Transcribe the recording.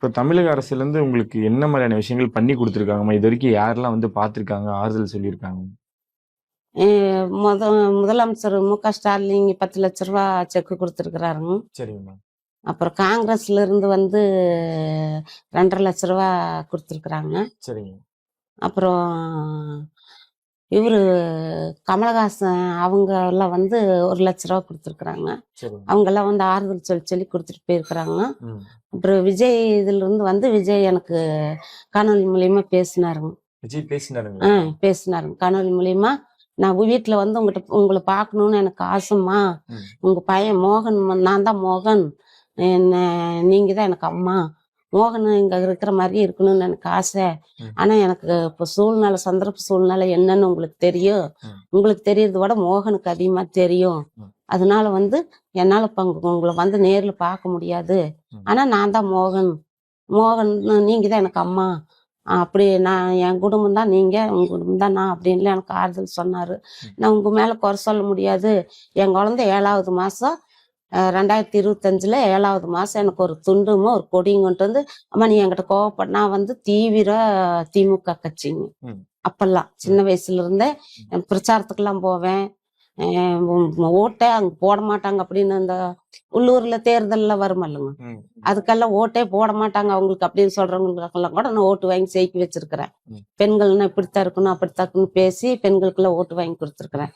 இப்ப தமிழக அரசுலேருந்து உங்களுக்கு என்ன மாதிரியான விஷயங்கள் பண்ணி குடுத்துருக்காங்கம்மா? இதுவரைக்கும் யாரெல்லாம் வந்து பார்த்துருக்காங்க, ஆறுதல் சொல்லியிருக்காங்க? அ மொத முதலமைச்சர் மு.க. ஸ்டாலின் ரூ. 10,00,000 செக் குடுத்துருக்கிறாருங்க. சரிங்கம்மா. அப்புறம் காங்கிரஸ்ல இருந்து வந்து ரூ. 2,50,000 குடுத்துருக்குறாங்க. சரிங்க. அப்புறம் இவரு கமலஹாசன் அவங்கலாம் வந்து ரூ. 1,00,000 குடுத்துருக்குறாங்க. சரிங்க. அவங்கெல்லாம் வந்து ஆறுதல் சொல்லி சொல்லி குடுத்துட்டு போயிருக்கிறாங்க. ம். அப்புறம் விஜய் இதிலிருந்து வந்து விஜய் எனக்கு காணொலி மூலியமா பேசினாருங்க. விஜய் பேசினாருங்களா? பேசினாருங்க. காணொலி மூலியமா நான் வீட்ல வந்து உங்கள பார்க்கணும்னு எனக்கு ஆசைம்மா. ம். உங்க பையன் மோகன் நான் தான் மோகன். என்ன நீங்க தான் எனக்கு அம்மா. மோகன் இங்க இருக்கிற மாரியே இருக்கணும்னு எனக்கு ஆசை. ம். ஆனா எனக்கு இப்போ சந்தர்ப்ப சூழ்நிலை என்னன்னு உங்களுக்கு தெரியும். ம். உங்களுக்கு தெரியறத விட மோகனுக்கு அதிகமா தெரியும். ம். அதனால வந்து என்னால இப்ப உங்கள வந்து நேர்ல பார்க்க முடியாது. ம். ஆனா நான் தான் மோகன். மோகன் நீங்க தான் எனக்கு அம்மா. அப்படி நான் என் குடும்பம் தான் நீங்க, உங்க குடும்பம் தான் நான் அப்படின்லாம் எனக்கு ஆறுதல் சொன்னாரு. ம். நான் உங்க மேல குறை சொல்ல முடியாது. என் குழந்தை 7வது மாசம் 2025ல 7வது மாசம் எனக்கு ஒரு துண்டும், ஒரு கொடியும் கொண்டு வந்து, அம்மா நீ என்கிட்ட கோவப்பட நான் வந்து தீவிர திமுக கட்சிங்க. ம். அப்பல்லாம் ம். சின்ன வயசுல இருந்தே பிரச்சாரத்துக்கெல்லாம் போவேன். ஓட்டே அங்க போட மாட்டாங்க அப்படின்னு இந்த உள்ளூர்ல தேர்தல்ல வருமல்லங்க. ம். அதுக்கெல்லாம் ஓட்டே போட மாட்டாங்க அவங்களுக்கு அப்படின்னு சொல்றவங்களுக்கெல்லாம் கூட நான் ஓட்டு வாங்கி ஜெயிக்க வச்சிருக்கிறேன். ம். பெண்கள்னா இப்படித்தான் இருக்கணும், அப்படித்தான் இருக்கணும்னு பேசி பெண்களுக்கெல்லாம் ஓட்டு வாங்கி கொடுத்துருக்கிறேன்.